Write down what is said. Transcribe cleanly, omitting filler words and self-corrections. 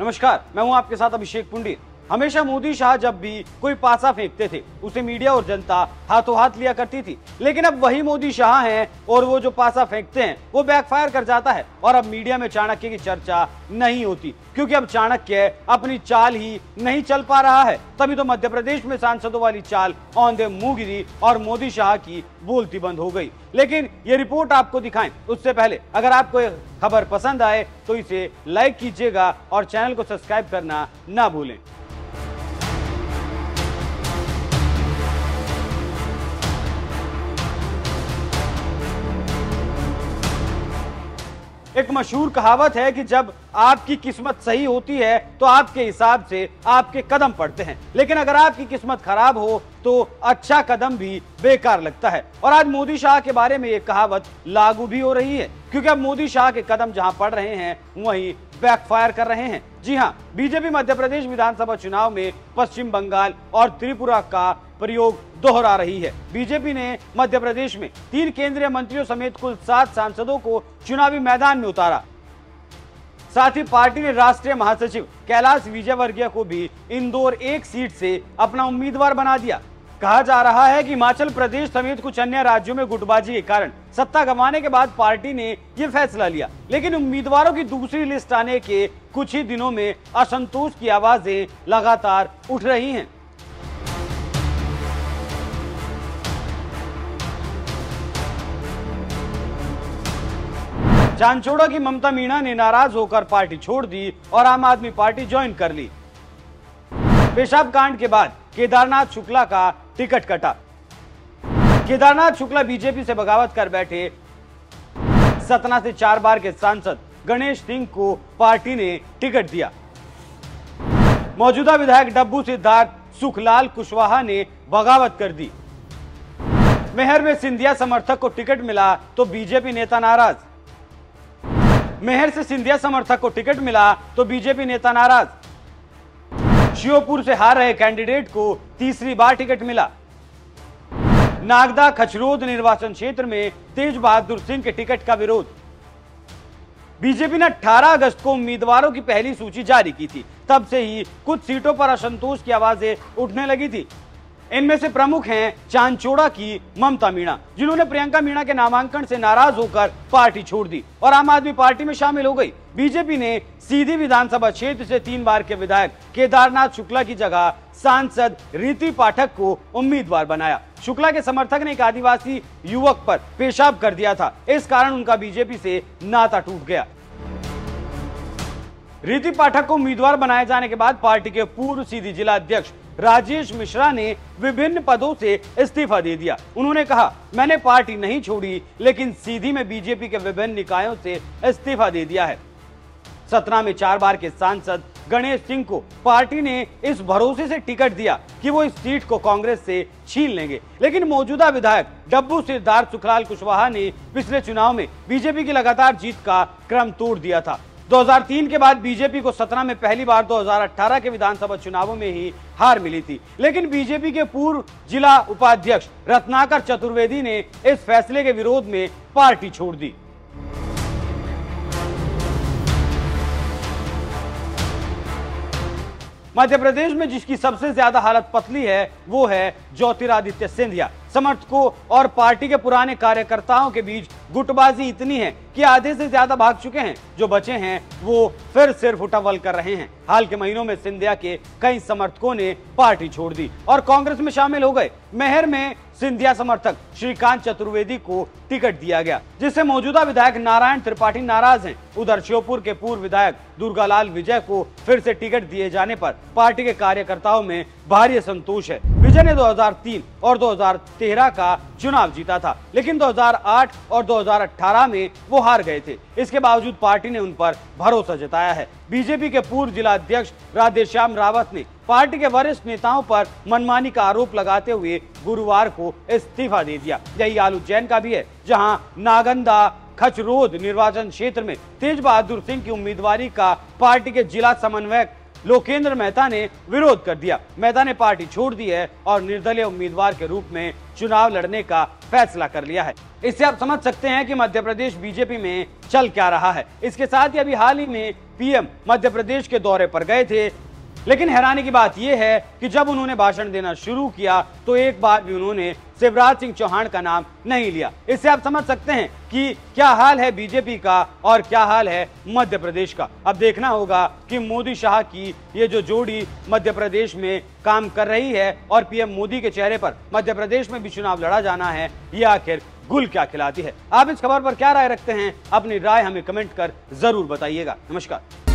नमस्कार, मैं हूं आपके साथ अभिषेक पुंडी। हमेशा मोदी शाह जब भी कोई पासा फेंकते थे उसे मीडिया और जनता हाथों हाथ लिया करती थी, लेकिन अब वही मोदी शाह हैं और वो जो पासा फेंकते हैं वो बैकफायर कर जाता है और अब मीडिया में चाणक्य की चर्चा नहीं होती, क्योंकि अब चाणक्य अपनी चाल ही नहीं चल पा रहा है। तभी तो मध्य प्रदेश में सांसदों वाली चाल औंधे मुंह गिरी और मोदी शाह की बोलती बंद हो गई। लेकिन ये रिपोर्ट आपको दिखाएं उससे पहले अगर आपको ये खबर पसंद आए तो इसे लाइक कीजिएगा और चैनल को सब्सक्राइब करना ना भूलें। एक मशहूर कहावत है कि जब आपकी किस्मत सही होती है तो आपके हिसाब से आपके कदम पड़ते हैं, लेकिन अगर आपकी किस्मत खराब हो तो अच्छा कदम भी बेकार लगता है। और आज मोदी शाह के बारे में ये कहावत लागू भी हो रही है, क्योंकि अब मोदी शाह के कदम जहां पड़ रहे हैं वहीं बैकफायर कर रहे हैं। जी हां, बीजेपी मध्य प्रदेश विधानसभा चुनाव में पश्चिम बंगाल और त्रिपुरा का प्रयोग दोहरा रही है। बीजेपी ने मध्य प्रदेश में 3 केंद्रीय मंत्रियों समेत कुल 7 सांसदों को चुनावी मैदान में उतारा। साथ ही पार्टी ने राष्ट्रीय महासचिव कैलाश विजयवर्गीय को भी इंदौर 1 सीट से अपना उम्मीदवार बना दिया। कहा जा रहा है कि हिमाचल प्रदेश समेत कुछ अन्य राज्यों में गुटबाजी के कारण सत्ता गंवाने के बाद पार्टी ने यह फैसला लिया, लेकिन उम्मीदवारों की दूसरी लिस्ट आने के कुछ ही दिनों में असंतोष की आवाजें लगातार उठ रही हैं। चांचोड़ा की ममता मीणा ने नाराज होकर पार्टी छोड़ दी और आम आदमी पार्टी ज्वाइन कर ली। पेशाब कांड के बाद केदारनाथ शुक्ला का टिकट कटा। केदारनाथ शुक्ला बीजेपी से बगावत कर बैठे सतना से 4 बार के सांसद गणेश सिंह को पार्टी ने टिकट दिया। मौजूदा विधायक डब्बू सिद्धार्थ सुखलाल कुशवाहा ने बगावत कर दी। मेहर में सिंधिया समर्थक को टिकट मिला तो बीजेपी नेता नाराज। मेहर से सिंधिया समर्थक को टिकट मिला तो बीजेपी नेता नाराज। श्योपुर से हार रहे कैंडिडेट को तीसरी बार टिकट मिला। नागदा खचरोद निर्वाचन क्षेत्र में तेज बहादुर सिंह के टिकट का विरोध। बीजेपी ने 18 अगस्त को उम्मीदवारों की पहली सूची जारी की थी, तब से ही कुछ सीटों पर असंतोष की आवाजें उठने लगी थी। इनमें से प्रमुख हैं चांचोड़ा की ममता मीणा, जिन्होंने प्रियंका मीणा के नामांकन से नाराज होकर पार्टी छोड़ दी और आम आदमी पार्टी में शामिल हो गई। बीजेपी ने सीधी विधानसभा क्षेत्र से 3 बार के विधायक केदारनाथ शुक्ला की जगह सांसद रीति पाठक को उम्मीदवार बनाया। शुक्ला के समर्थक ने एक आदिवासी युवक पर पेशाब कर दिया था, इस कारण उनका बीजेपी से नाता टूट गया। रीति पाठक को उम्मीदवार बनाए जाने के बाद पार्टी के पूर्व सीधी जिला अध्यक्ष राजेश मिश्रा ने विभिन्न पदों से इस्तीफा दे दिया। उन्होंने कहा, मैंने पार्टी नहीं छोड़ी, लेकिन सीधी में बीजेपी के विभिन्न निकायों से इस्तीफा दे दिया है। सतना में 4 बार के सांसद गणेश सिंह को पार्टी ने इस भरोसे से टिकट दिया कि वो इस सीट को कांग्रेस से छीन लेंगे, लेकिन मौजूदा विधायक डब्बू सिद्धार्थ सुखलाल कुशवाहा ने पिछले चुनाव में बीजेपी की लगातार जीत का क्रम तोड़ दिया था। 2003 के बाद बीजेपी को सतना में पहली बार 2018 के विधानसभा चुनावों में ही हार मिली थी, लेकिन बीजेपी के पूर्व जिला उपाध्यक्ष रत्नाकर चतुर्वेदी ने इस फैसले के विरोध में पार्टी छोड़ दी। मध्य प्रदेश में जिसकी सबसे ज्यादा हालत पतली है वो है ज्योतिरादित्य सिंधिया। समर्थकों और पार्टी के पुराने कार्यकर्ताओं के बीच गुटबाजी इतनी है कि आधे से ज्यादा भाग चुके हैं। जो बचे हैं वो फिर सिर्फ उटावल कर रहे हैं। हाल के महीनों में सिंधिया के कई समर्थकों ने पार्टी छोड़ दी और कांग्रेस में शामिल हो गए। मेहर में सिंधिया समर्थक श्रीकांत चतुर्वेदी को टिकट दिया गया, जिससे मौजूदा विधायक नारायण त्रिपाठी नाराज हैं। उधर श्योपुर के पूर्व विधायक दुर्गालाल विजय को फिर से टिकट दिए जाने पर पार्टी के कार्यकर्ताओं में भारी असंतोष है। विजय ने 2003 और 2013 का चुनाव जीता था, लेकिन 2008 और 2018 में वो हार गए थे। इसके बावजूद पार्टी ने उन पर भरोसा जताया है। बीजेपी के पूर्व जिला अध्यक्ष राधेश्याम रावत ने पार्टी के वरिष्ठ नेताओं पर मनमानी का आरोप लगाते हुए गुरुवार को इस्तीफा दे दिया। यही आलू जैन का भी है, जहां नागंदा खचरोद निर्वाचन क्षेत्र में तेज बहादुर सिंह की उम्मीदवारी का पार्टी के जिला समन्वयक लोकेंद्र मेहता ने विरोध कर दिया। मेहता ने पार्टी छोड़ दी है और निर्दलीय उम्मीदवार के रूप में चुनाव लड़ने का फैसला कर लिया है। इससे आप समझ सकते हैं कि मध्य प्रदेश बीजेपी में चल क्या रहा है। इसके साथ ही अभी हाल ही में पीएम मध्य प्रदेश के दौरे पर गए थे, लेकिन हैरानी की बात यह है कि जब उन्होंने भाषण देना शुरू किया तो एक बार भी उन्होंने शिवराज सिंह चौहान का नाम नहीं लिया। इससे आप समझ सकते हैं कि क्या हाल है बीजेपी का और क्या हाल है मध्य प्रदेश का। अब देखना होगा कि मोदी शाह की ये जो जोड़ी मध्य प्रदेश में काम कर रही है और पीएम मोदी के चेहरे पर मध्य प्रदेश में भी चुनाव लड़ा जाना है, ये आखिर गुल क्या खिलाती है। आप इस खबर पर क्या राय रखते हैं? अपनी राय हमें कमेंट कर जरूर बताइएगा। नमस्कार।